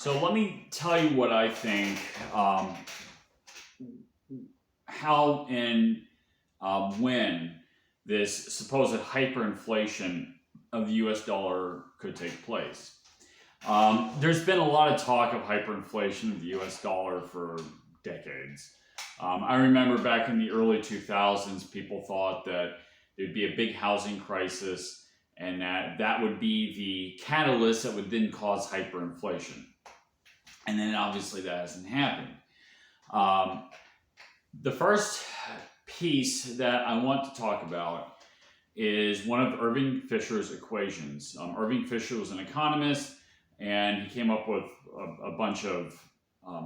So let me tell you what I think, how and when this supposed hyperinflation of the US dollar could take place. There's been a lot of talk of hyperinflation of the US dollar for decades. I remember back in the early 2000s, people thought that there'd be a big housing crisis and that would be the catalyst that would then cause hyperinflation. And then obviously that hasn't happened. The first piece that I want to talk about is one of Irving Fisher's equations. Irving Fisher was an economist, and he came up with a bunch of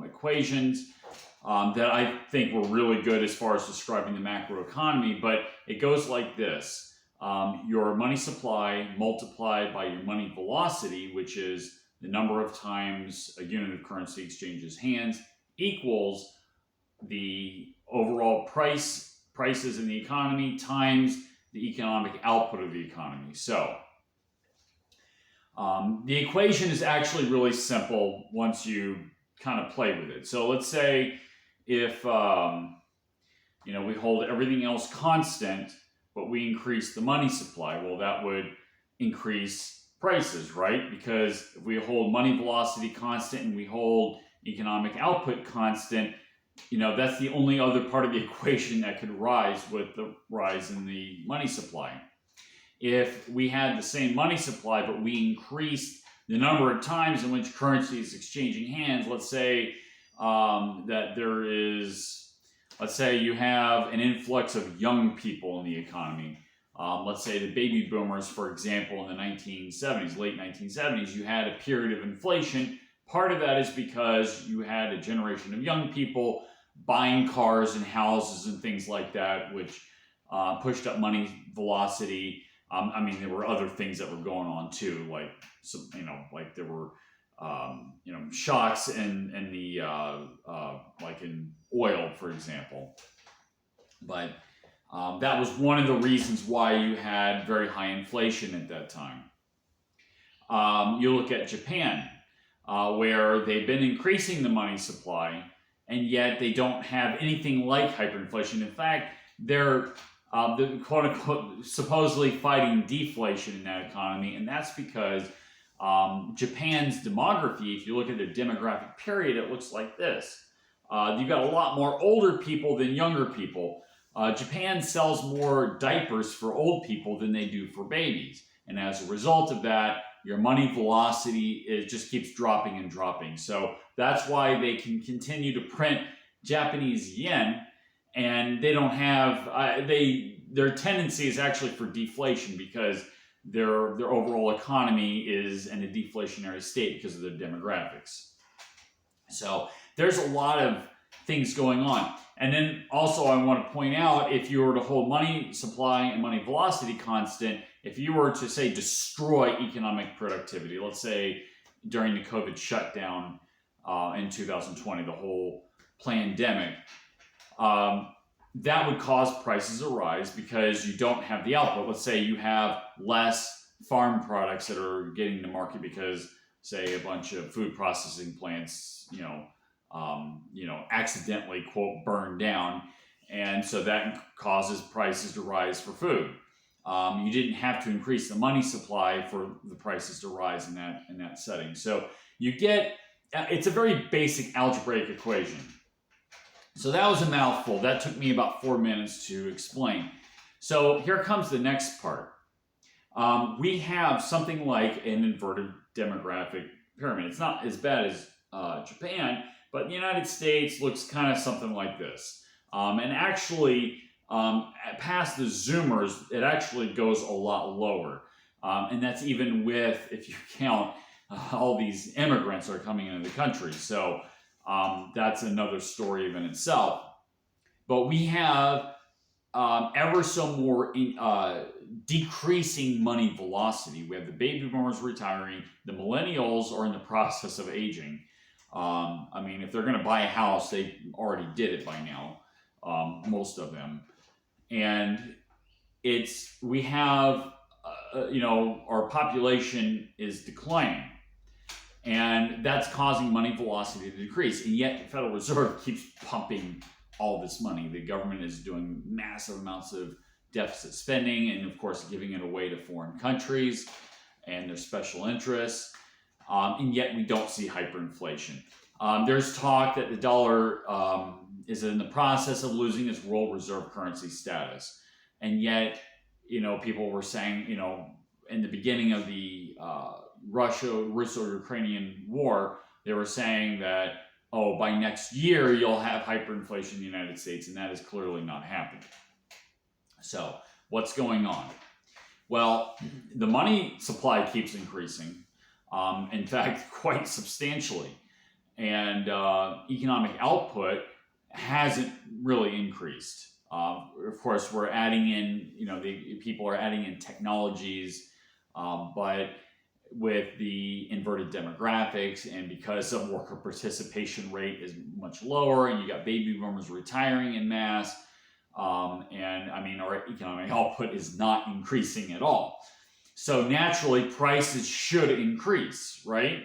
equations that I think were really good as far as describing the macroeconomy, but it goes like this. Your money supply multiplied by your money velocity, which is the number of times a unit of currency exchanges hands, equals the overall prices in the economy times the economic output of the economy. So the equation is actually really simple once you kind of play with it. So let's say if we hold everything else constant, but we increase the money supply, well, that would increase prices, right? Because if we hold money velocity constant and we hold economic output constant, that's the only other part of the equation that could rise with the rise in the money supply. If we had the same money supply, but we increased the number of times in which currency is exchanging hands, let's say that there is, let's say you have an influx of young people in the economy. Let's say the baby boomers, for example, in the 1970s, late 1970s, you had a period of inflation. Part of that is because you had a generation of young people buying cars and houses and things like that, which pushed up money velocity. There were other things that were going on too, like there were shocks in the like in oil, for example. But that was one of the reasons why you had very high inflation at that time. You look at Japan, where they've been increasing the money supply, and yet they don't have anything like hyperinflation. In fact, they're quote-unquote supposedly fighting deflation in that economy, and that's because Japan's demography, if you look at their demographic period, it looks like this. You've got a lot more older people than younger people. Japan sells more diapers for old people than they do for babies, and as a result of that, your money velocity just keeps dropping and dropping. So that's why they can continue to print Japanese yen, and they don't have their tendency is actually for deflation because their overall economy is in a deflationary state because of their demographics. So there's a lot of things going on. And then also I want to point out, if you were to hold money supply and money velocity constant, if you were to, say, destroy economic productivity, let's say during the COVID shutdown in 2020, the whole pandemic, that would cause prices to rise because you don't have the output. Let's say you have less farm products that are getting to market because, say, a bunch of food processing plants, accidentally, quote, burned down. And so that causes prices to rise for food. You didn't have to increase the money supply for the prices to rise in that setting. So you get, it's a very basic algebraic equation. So that was a mouthful. That took me about 4 minutes to explain. So here comes the next part. We have something like an inverted demographic pyramid. It's not as bad as Japan, but the United States looks kind of something like this. And actually, past the Zoomers, it actually goes a lot lower. And that's even with, if you count all these immigrants that are coming into the country. So that's another story in itself. But we have ever so more decreasing money velocity. We have the baby boomers retiring. The millennials are in the process of aging. If they're going to buy a house, they already did it by now, most of them. And we have, our population is declining. And that's causing money velocity to decrease. And yet the Federal Reserve keeps pumping all this money. The government is doing massive amounts of deficit spending and, of course, giving it away to foreign countries and their special interests. And yet we don't see hyperinflation. There's talk that the dollar is in the process of losing its world reserve currency status. And yet, people were saying, in the beginning of the Russo-Ukrainian war, they were saying that, oh, by next year, you'll have hyperinflation in the United States, and that is clearly not happening. So what's going on? Well, the money supply keeps increasing, in fact, quite substantially. And economic output hasn't really increased. Of course, we're adding in, people are adding in technologies, but with the inverted demographics and because the worker participation rate is much lower and you got baby boomers retiring en masse, and our economic output is not increasing at all. So naturally, prices should increase, right?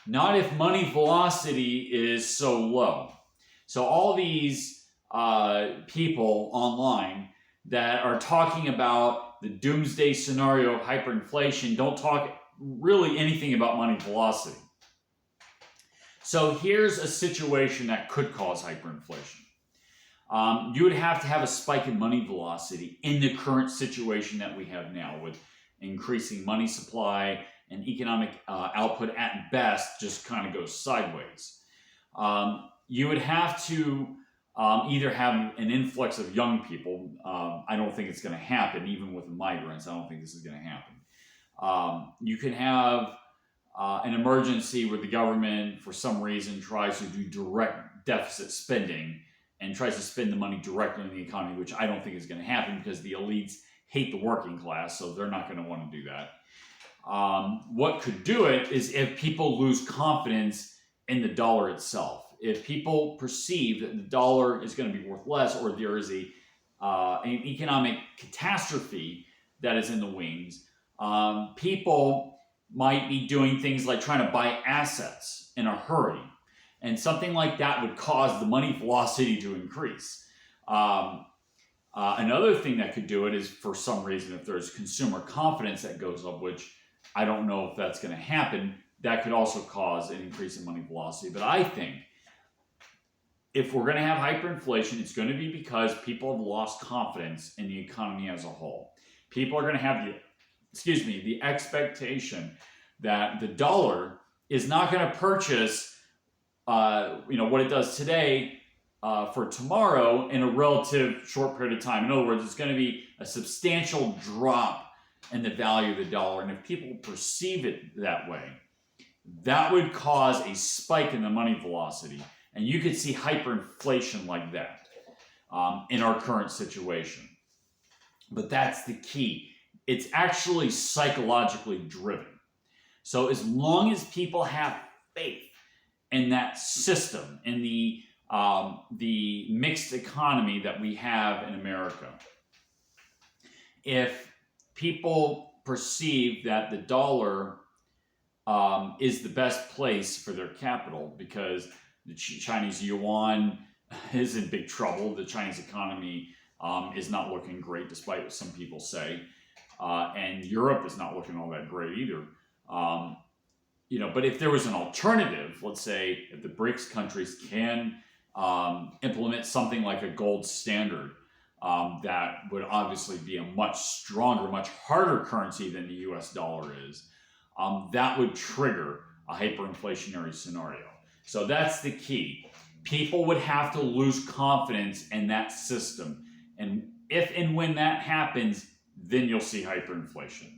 Not if money velocity is so low. So all these people online that are talking about the doomsday scenario of hyperinflation don't talk really anything about money velocity. So here's a situation that could cause hyperinflation. You would have to have a spike in money velocity in the current situation that we have now with increasing money supply and economic output at best just kind of goes sideways. You would have to either have an influx of young people. I don't think it's going to happen, even with migrants. I don't think this is going to happen. You can have an emergency where the government, for some reason, tries to do direct deficit spending and tries to spend the money directly in the economy, which I don't think is going to happen because the elites hate the working class, so they're not going to want to do that. What could do it is if people lose confidence in the dollar itself. If people perceive that the dollar is going to be worth less, or there is an economic catastrophe that is in the wings, people might be doing things like trying to buy assets in a hurry. And something like that would cause the money velocity to increase. Another thing that could do it is, for some reason, if there's consumer confidence that goes up, which I don't know if that's going to happen, that could also cause an increase in money velocity. But I think if we're going to have hyperinflation, it's going to be because people have lost confidence in the economy as a whole. People are going to have the expectation that the dollar is not going to purchase what it does today for tomorrow in a relative short period of time. In other words, it's going to be a substantial drop in the value of the dollar. And if people perceive it that way, that would cause a spike in the money velocity. And you could see hyperinflation like that in our current situation. But that's the key. It's actually psychologically driven. So as long as people have faith in that system, in the mixed economy that we have in America, if people perceive that the dollar is the best place for their capital because the Chinese yuan is in big trouble, the Chinese economy is not looking great despite what some people say, and Europe is not looking all that great either. But if there was an alternative, let's say if the BRICS countries can implement something like a gold standard, that would obviously be a much stronger, much harder currency than the US dollar is, that would trigger a hyperinflationary scenario. So that's the key. People would have to lose confidence in that system. And if and when that happens, then you'll see hyperinflation.